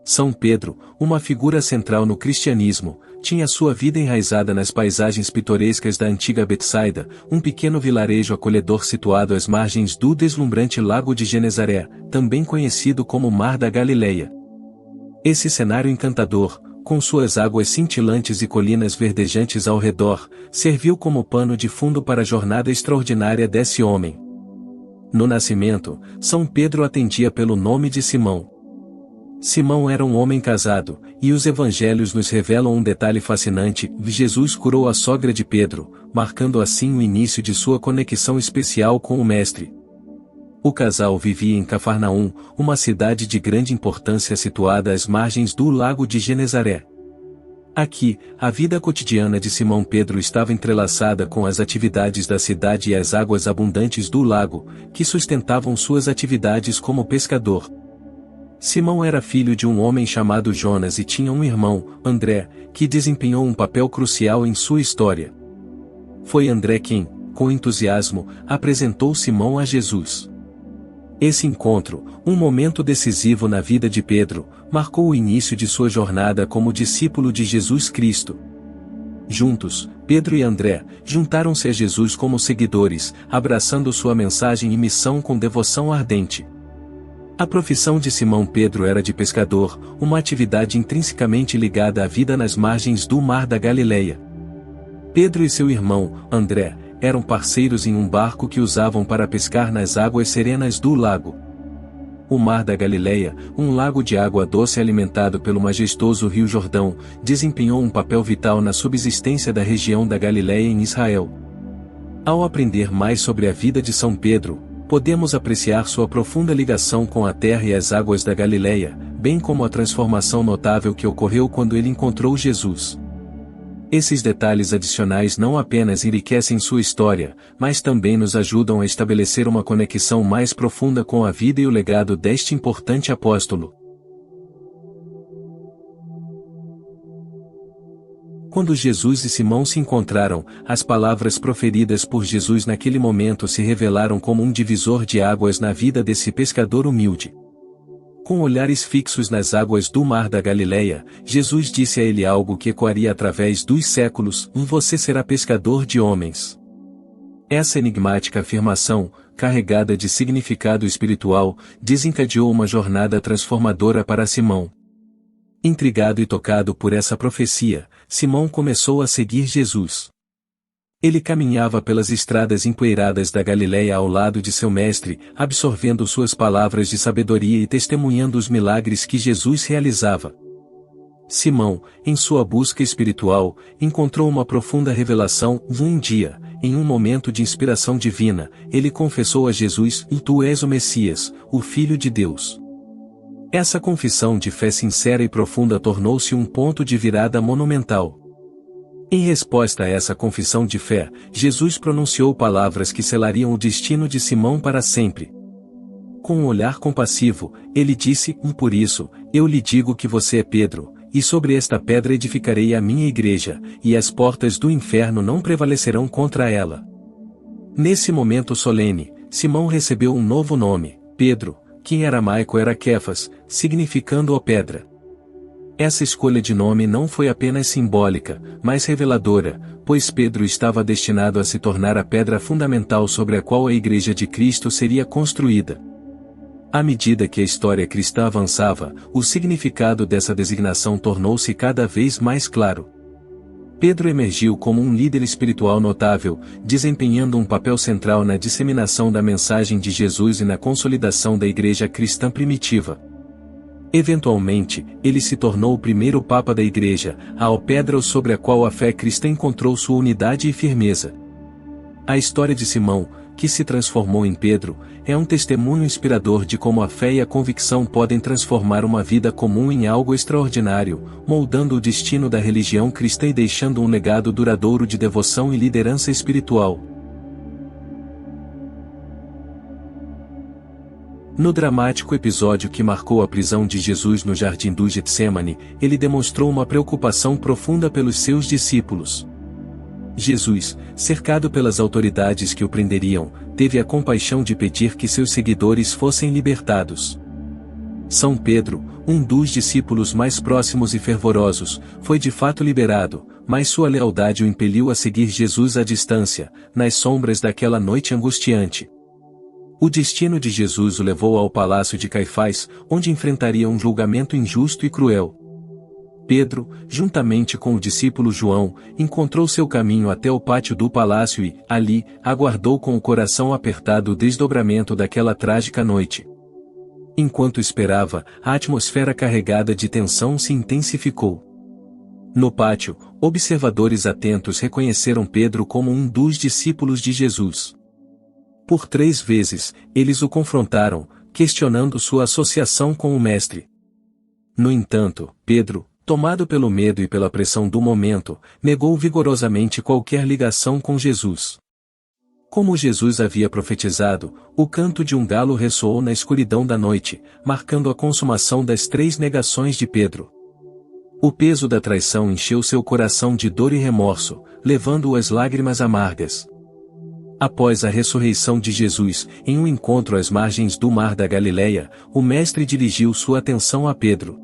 São Pedro, uma figura central no cristianismo, tinha sua vida enraizada nas paisagens pitorescas da antiga Betsaida, um pequeno vilarejo acolhedor situado às margens do deslumbrante Lago de Genezaré, também conhecido como Mar da Galileia. Esse cenário encantador, com suas águas cintilantes e colinas verdejantes ao redor, serviu como pano de fundo para a jornada extraordinária desse homem. No nascimento, São Pedro atendia pelo nome de Simão. Simão era um homem casado, e os evangelhos nos revelam um detalhe fascinante: Jesus curou a sogra de Pedro, marcando assim o início de sua conexão especial com o Mestre. O casal vivia em Cafarnaum, uma cidade de grande importância situada às margens do Lago de Genezaré. Aqui, a vida cotidiana de Simão Pedro estava entrelaçada com as atividades da cidade e as águas abundantes do lago, que sustentavam suas atividades como pescador. Simão era filho de um homem chamado Jonas e tinha um irmão, André, que desempenhou um papel crucial em sua história. Foi André quem, com entusiasmo, apresentou Simão a Jesus. Esse encontro, um momento decisivo na vida de Pedro, marcou o início de sua jornada como discípulo de Jesus Cristo. Juntos, Pedro e André juntaram-se a Jesus como seguidores, abraçando sua mensagem e missão com devoção ardente. A profissão de Simão Pedro era de pescador, uma atividade intrinsecamente ligada à vida nas margens do Mar da Galileia. Pedro e seu irmão, André, eram parceiros em um barco que usavam para pescar nas águas serenas do lago. O Mar da Galileia, um lago de água doce alimentado pelo majestoso rio Jordão, desempenhou um papel vital na subsistência da região da Galileia em Israel. Ao aprender mais sobre a vida de São Pedro, podemos apreciar sua profunda ligação com a terra e as águas da Galileia, bem como a transformação notável que ocorreu quando ele encontrou Jesus. Esses detalhes adicionais não apenas enriquecem sua história, mas também nos ajudam a estabelecer uma conexão mais profunda com a vida e o legado deste importante apóstolo. Quando Jesus e Simão se encontraram, as palavras proferidas por Jesus naquele momento se revelaram como um divisor de águas na vida desse pescador humilde. Com olhares fixos nas águas do Mar da Galileia, Jesus disse a ele algo que ecoaria através dos séculos: você será pescador de homens. Essa enigmática afirmação, carregada de significado espiritual, desencadeou uma jornada transformadora para Simão. Intrigado e tocado por essa profecia, Simão começou a seguir Jesus. Ele caminhava pelas estradas empoeiradas da Galileia ao lado de seu mestre, absorvendo suas palavras de sabedoria e testemunhando os milagres que Jesus realizava. Simão, em sua busca espiritual, encontrou uma profunda revelação. Um dia, em um momento de inspiração divina, ele confessou a Jesus: Tu és o Messias, o Filho de Deus. Essa confissão de fé sincera e profunda tornou-se um ponto de virada monumental. Em resposta a essa confissão de fé, Jesus pronunciou palavras que selariam o destino de Simão para sempre. Com um olhar compassivo, ele disse: Por isso, eu lhe digo que você é Pedro, e sobre esta pedra edificarei a minha igreja, e as portas do inferno não prevalecerão contra ela. Nesse momento solene, Simão recebeu um novo nome, Pedro, que em aramaico era Kefas, significando a pedra. Essa escolha de nome não foi apenas simbólica, mas reveladora, pois Pedro estava destinado a se tornar a pedra fundamental sobre a qual a Igreja de Cristo seria construída. À medida que a história cristã avançava, o significado dessa designação tornou-se cada vez mais claro. Pedro emergiu como um líder espiritual notável, desempenhando um papel central na disseminação da mensagem de Jesus e na consolidação da Igreja cristã primitiva. Eventualmente, ele se tornou o primeiro Papa da Igreja, a pedra sobre a qual a fé cristã encontrou sua unidade e firmeza. A história de Simão, que se transformou em Pedro, é um testemunho inspirador de como a fé e a convicção podem transformar uma vida comum em algo extraordinário, moldando o destino da religião cristã e deixando um legado duradouro de devoção e liderança espiritual. No dramático episódio que marcou a prisão de Jesus no jardim do Getsêmani, ele demonstrou uma preocupação profunda pelos seus discípulos. Jesus, cercado pelas autoridades que o prenderiam, teve a compaixão de pedir que seus seguidores fossem libertados. São Pedro, um dos discípulos mais próximos e fervorosos, foi de fato liberado, mas sua lealdade o impeliu a seguir Jesus à distância, nas sombras daquela noite angustiante. O destino de Jesus o levou ao palácio de Caifás, onde enfrentaria um julgamento injusto e cruel. Pedro, juntamente com o discípulo João, encontrou seu caminho até o pátio do palácio e, ali, aguardou com o coração apertado o desdobramento daquela trágica noite. Enquanto esperava, a atmosfera carregada de tensão se intensificou. No pátio, observadores atentos reconheceram Pedro como um dos discípulos de Jesus. Por 3 vezes, eles o confrontaram, questionando sua associação com o Mestre. No entanto, Pedro, tomado pelo medo e pela pressão do momento, negou vigorosamente qualquer ligação com Jesus. Como Jesus havia profetizado, o canto de um galo ressoou na escuridão da noite, marcando a consumação das 3 negações de Pedro. O peso da traição encheu seu coração de dor e remorso, levando-o às lágrimas amargas. Após a ressurreição de Jesus, em um encontro às margens do Mar da Galileia, o Mestre dirigiu sua atenção a Pedro.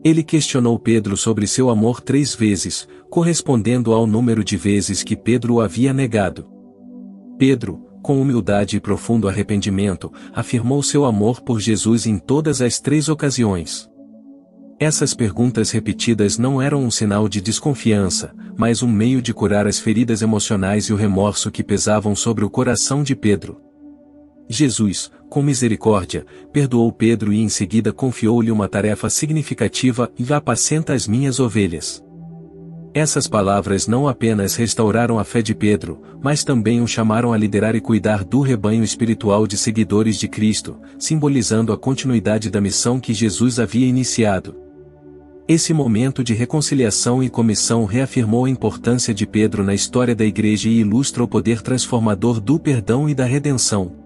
Ele questionou Pedro sobre seu amor 3 vezes, correspondendo ao número de vezes que Pedro o havia negado. Pedro, com humildade e profundo arrependimento, afirmou seu amor por Jesus em todas as 3 ocasiões. Essas perguntas repetidas não eram um sinal de desconfiança, mas um meio de curar as feridas emocionais e o remorso que pesavam sobre o coração de Pedro. Jesus, com misericórdia, perdoou Pedro e em seguida confiou-lhe uma tarefa significativa: apacenta as minhas ovelhas. Essas palavras não apenas restauraram a fé de Pedro, mas também o chamaram a liderar e cuidar do rebanho espiritual de seguidores de Cristo, simbolizando a continuidade da missão que Jesus havia iniciado. Esse momento de reconciliação e comissão reafirmou a importância de Pedro na história da Igreja e ilustra o poder transformador do perdão e da redenção.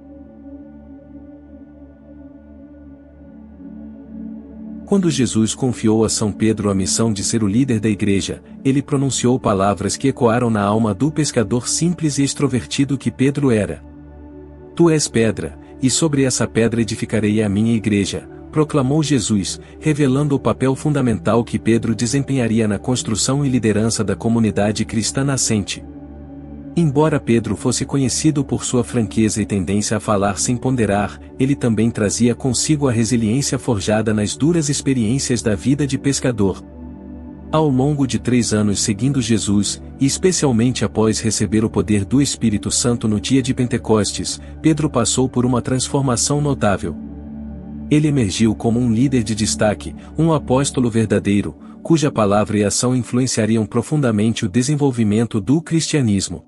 Quando Jesus confiou a São Pedro a missão de ser o líder da Igreja, ele pronunciou palavras que ecoaram na alma do pescador simples e extrovertido que Pedro era. Tu és pedra, e sobre essa pedra edificarei a minha Igreja, proclamou Jesus, revelando o papel fundamental que Pedro desempenharia na construção e liderança da comunidade cristã nascente. Embora Pedro fosse conhecido por sua franqueza e tendência a falar sem ponderar, ele também trazia consigo a resiliência forjada nas duras experiências da vida de pescador. Ao longo de 3 anos seguindo Jesus, e especialmente após receber o poder do Espírito Santo no dia de Pentecostes, Pedro passou por uma transformação notável. Ele emergiu como um líder de destaque, um apóstolo verdadeiro, cuja palavra e ação influenciariam profundamente o desenvolvimento do cristianismo.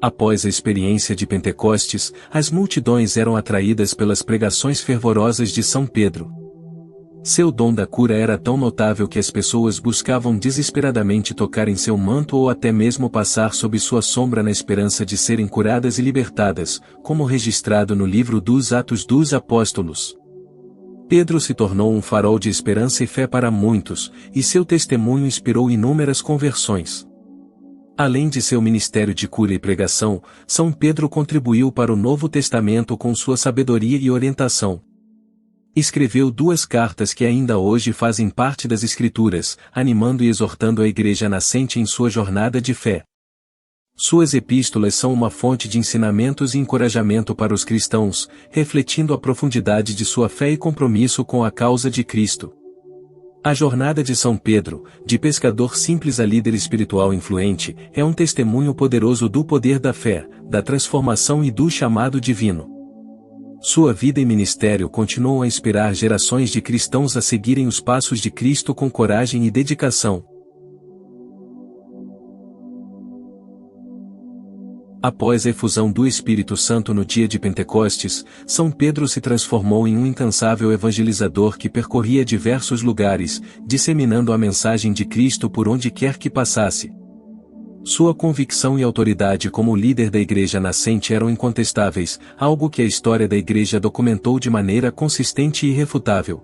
Após a experiência de Pentecostes, as multidões eram atraídas pelas pregações fervorosas de São Pedro. Seu dom da cura era tão notável que as pessoas buscavam desesperadamente tocar em seu manto ou até mesmo passar sob sua sombra na esperança de serem curadas e libertadas, como registrado no livro dos Atos dos Apóstolos. Pedro se tornou um farol de esperança e fé para muitos, e seu testemunho inspirou inúmeras conversões. Além de seu ministério de cura e pregação, São Pedro contribuiu para o Novo Testamento com sua sabedoria e orientação. Escreveu 2 cartas que ainda hoje fazem parte das Escrituras, animando e exortando a Igreja nascente em sua jornada de fé. Suas epístolas são uma fonte de ensinamentos e encorajamento para os cristãos, refletindo a profundidade de sua fé e compromisso com a causa de Cristo. A jornada de São Pedro, de pescador simples a líder espiritual influente, é um testemunho poderoso do poder da fé, da transformação e do chamado divino. Sua vida e ministério continuam a inspirar gerações de cristãos a seguirem os passos de Cristo com coragem e dedicação. Após a efusão do Espírito Santo no dia de Pentecostes, São Pedro se transformou em um incansável evangelizador que percorria diversos lugares, disseminando a mensagem de Cristo por onde quer que passasse. Sua convicção e autoridade como líder da Igreja nascente eram incontestáveis, algo que a história da Igreja documentou de maneira consistente e irrefutável.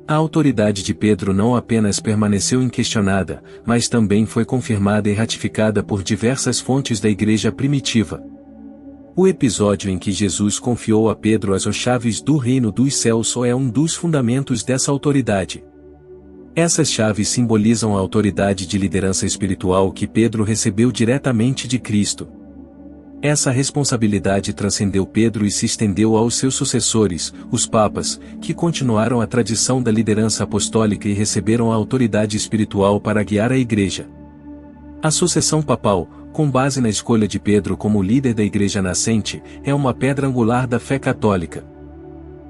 A autoridade de Pedro não apenas permaneceu inquestionada, mas também foi confirmada e ratificada por diversas fontes da Igreja primitiva. O episódio em que Jesus confiou a Pedro as chaves do reino dos céus só é um dos fundamentos dessa autoridade. Essas chaves simbolizam a autoridade de liderança espiritual que Pedro recebeu diretamente de Cristo. Essa responsabilidade transcendeu Pedro e se estendeu aos seus sucessores, os papas, que continuaram a tradição da liderança apostólica e receberam a autoridade espiritual para guiar a Igreja. A sucessão papal, com base na escolha de Pedro como líder da Igreja nascente, é uma pedra angular da fé católica.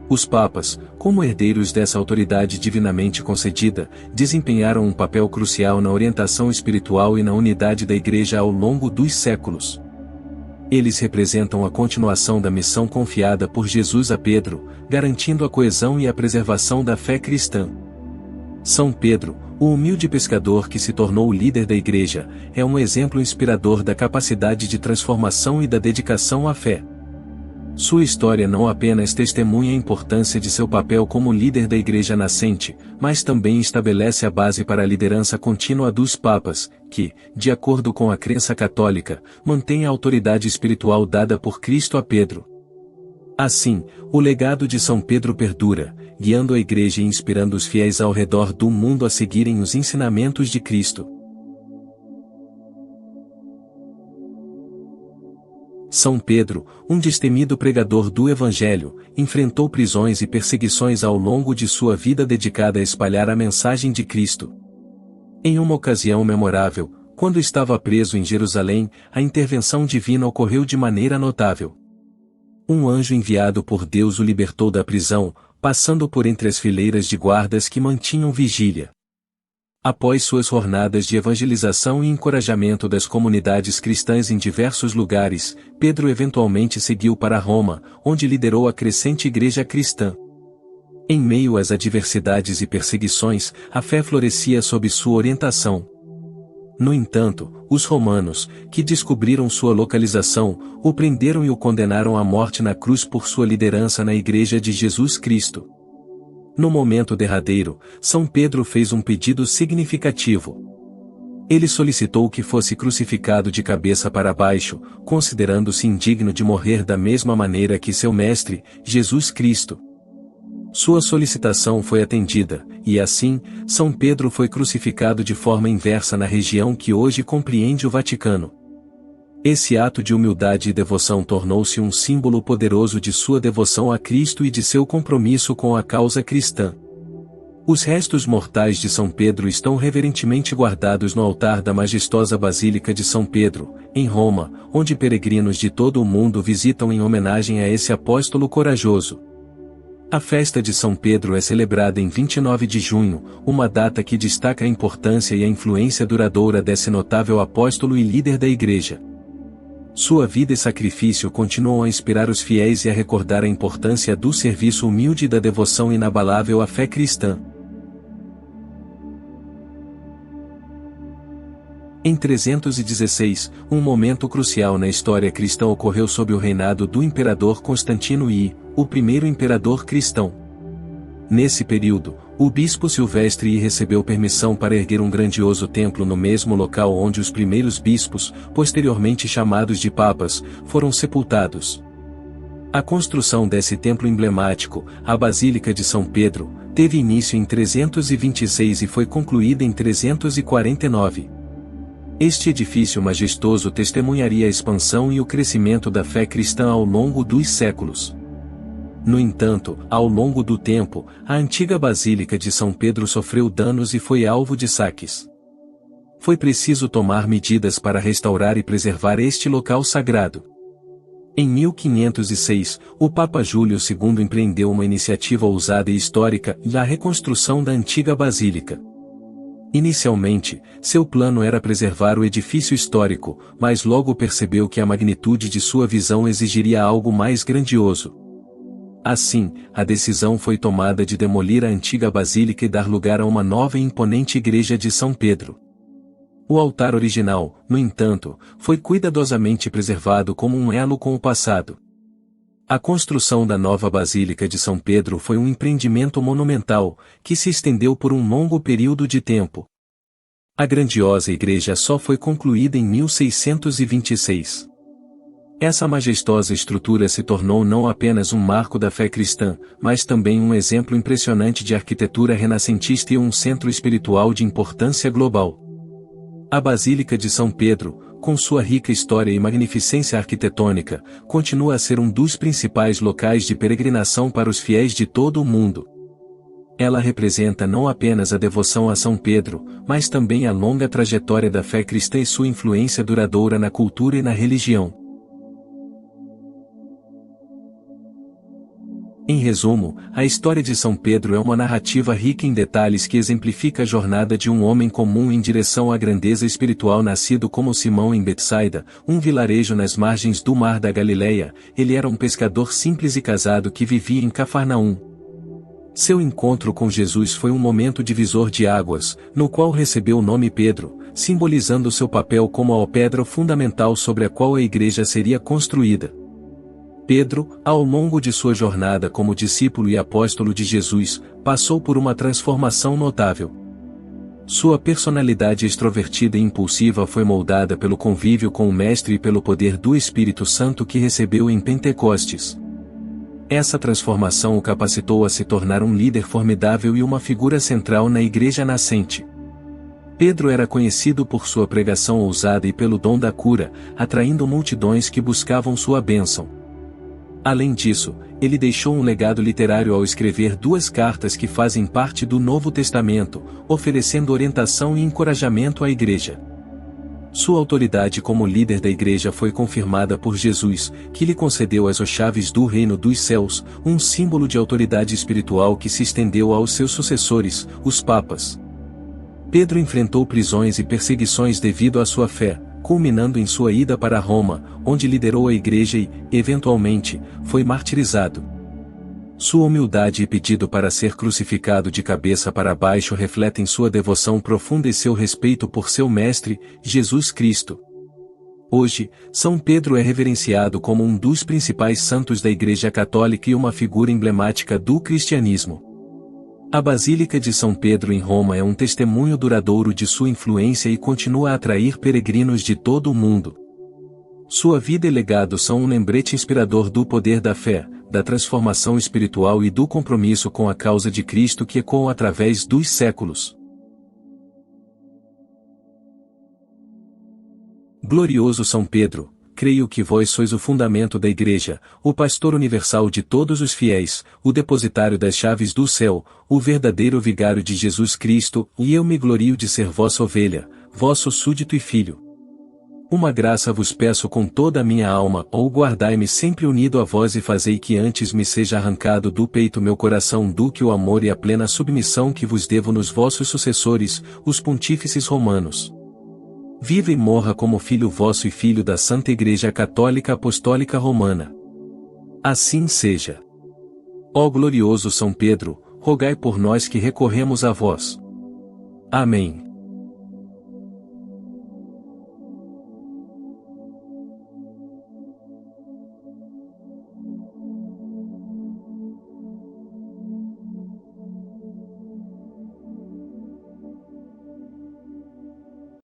Os papas, como herdeiros dessa autoridade divinamente concedida, desempenharam um papel crucial na orientação espiritual e na unidade da Igreja ao longo dos séculos. Eles representam a continuação da missão confiada por Jesus a Pedro, garantindo a coesão e a preservação da fé cristã. São Pedro, o humilde pescador que se tornou o líder da Igreja, é um exemplo inspirador da capacidade de transformação e da dedicação à fé. Sua história não apenas testemunha a importância de seu papel como líder da Igreja nascente, mas também estabelece a base para a liderança contínua dos papas, que, de acordo com a crença católica, mantém a autoridade espiritual dada por Cristo a Pedro. Assim, o legado de São Pedro perdura, guiando a Igreja e inspirando os fiéis ao redor do mundo a seguirem os ensinamentos de Cristo. São Pedro, um destemido pregador do Evangelho, enfrentou prisões e perseguições ao longo de sua vida dedicada a espalhar a mensagem de Cristo. Em uma ocasião memorável, quando estava preso em Jerusalém, a intervenção divina ocorreu de maneira notável. Um anjo enviado por Deus o libertou da prisão, passando por entre as fileiras de guardas que mantinham vigília. Após suas jornadas de evangelização e encorajamento das comunidades cristãs em diversos lugares, Pedro eventualmente seguiu para Roma, onde liderou a crescente igreja cristã. Em meio às adversidades e perseguições, a fé florescia sob sua orientação. No entanto, os romanos, que descobriram sua localização, o prenderam e o condenaram à morte na cruz por sua liderança na Igreja de Jesus Cristo. No momento derradeiro, São Pedro fez um pedido significativo. Ele solicitou que fosse crucificado de cabeça para baixo, considerando-se indigno de morrer da mesma maneira que seu mestre, Jesus Cristo. Sua solicitação foi atendida, e assim, São Pedro foi crucificado de forma inversa na região que hoje compreende o Vaticano. Esse ato de humildade e devoção tornou-se um símbolo poderoso de sua devoção a Cristo e de seu compromisso com a causa cristã. Os restos mortais de São Pedro estão reverentemente guardados no altar da majestosa Basílica de São Pedro, em Roma, onde peregrinos de todo o mundo visitam em homenagem a esse apóstolo corajoso. A festa de São Pedro é celebrada em 29 de junho, uma data que destaca a importância e a influência duradoura desse notável apóstolo e líder da Igreja. Sua vida e sacrifício continuam a inspirar os fiéis e a recordar a importância do serviço humilde e da devoção inabalável à fé cristã. Em 316, um momento crucial na história cristã ocorreu sob o reinado do imperador Constantino I, o primeiro imperador cristão. Nesse período, o bispo Silvestre I recebeu permissão para erguer um grandioso templo no mesmo local onde os primeiros bispos, posteriormente chamados de papas, foram sepultados. A construção desse templo emblemático, a Basílica de São Pedro, teve início em 326 e foi concluída em 349. Este edifício majestoso testemunharia a expansão e o crescimento da fé cristã ao longo dos séculos. No entanto, ao longo do tempo, a antiga Basílica de São Pedro sofreu danos e foi alvo de saques. Foi preciso tomar medidas para restaurar e preservar este local sagrado. Em 1506, o Papa Júlio II empreendeu uma iniciativa ousada e histórica, a reconstrução da antiga Basílica. Inicialmente, seu plano era preservar o edifício histórico, mas logo percebeu que a magnitude de sua visão exigiria algo mais grandioso. Assim, a decisão foi tomada de demolir a antiga basílica e dar lugar a uma nova e imponente igreja de São Pedro. O altar original, no entanto, foi cuidadosamente preservado como um elo com o passado. A construção da nova Basílica de São Pedro foi um empreendimento monumental, que se estendeu por um longo período de tempo. A grandiosa igreja só foi concluída em 1626. Essa majestosa estrutura se tornou não apenas um marco da fé cristã, mas também um exemplo impressionante de arquitetura renascentista e um centro espiritual de importância global. A Basílica de São Pedro, com sua rica história e magnificência arquitetônica, continua a ser um dos principais locais de peregrinação para os fiéis de todo o mundo. Ela representa não apenas a devoção a São Pedro, mas também a longa trajetória da fé cristã e sua influência duradoura na cultura e na religião. Em resumo, a história de São Pedro é uma narrativa rica em detalhes que exemplifica a jornada de um homem comum em direção à grandeza espiritual. Nascido como Simão em Betsaida, um vilarejo nas margens do Mar da Galileia, ele era um pescador simples e casado que vivia em Cafarnaum. Seu encontro com Jesus foi um momento divisor de águas, no qual recebeu o nome Pedro, simbolizando seu papel como a pedra fundamental sobre a qual a igreja seria construída. Pedro, ao longo de sua jornada como discípulo e apóstolo de Jesus, passou por uma transformação notável. Sua personalidade extrovertida e impulsiva foi moldada pelo convívio com o Mestre e pelo poder do Espírito Santo que recebeu em Pentecostes. Essa transformação o capacitou a se tornar um líder formidável e uma figura central na igreja nascente. Pedro era conhecido por sua pregação ousada e pelo dom da cura, atraindo multidões que buscavam sua bênção. Além disso, ele deixou um legado literário ao escrever 2 cartas que fazem parte do Novo Testamento, oferecendo orientação e encorajamento à igreja. Sua autoridade como líder da igreja foi confirmada por Jesus, que lhe concedeu as chaves do reino dos céus, um símbolo de autoridade espiritual que se estendeu aos seus sucessores, os papas. Pedro enfrentou prisões e perseguições devido à sua fé, culminando em sua ida para Roma, onde liderou a igreja e, eventualmente, foi martirizado. Sua humildade e pedido para ser crucificado de cabeça para baixo refletem sua devoção profunda e seu respeito por seu Mestre, Jesus Cristo. Hoje, São Pedro é reverenciado como um dos principais santos da Igreja Católica e uma figura emblemática do cristianismo. A Basílica de São Pedro em Roma é um testemunho duradouro de sua influência e continua a atrair peregrinos de todo o mundo. Sua vida e legado são um lembrete inspirador do poder da fé, da transformação espiritual e do compromisso com a causa de Cristo que ecoam através dos séculos. Glorioso São Pedro, creio que vós sois o fundamento da Igreja, o pastor universal de todos os fiéis, o depositário das chaves do céu, o verdadeiro vigário de Jesus Cristo, e eu me glorio de ser vossa ovelha, vosso súdito e filho. Uma graça vos peço com toda a minha alma, ou guardai-me sempre unido a vós e fazei que antes me seja arrancado do peito meu coração do que o amor e a plena submissão que vos devo nos vossos sucessores, os pontífices romanos. Viva e morra como filho vosso e filho da Santa Igreja Católica Apostólica Romana. Assim seja. Ó glorioso São Pedro, rogai por nós que recorremos a vós. Amém.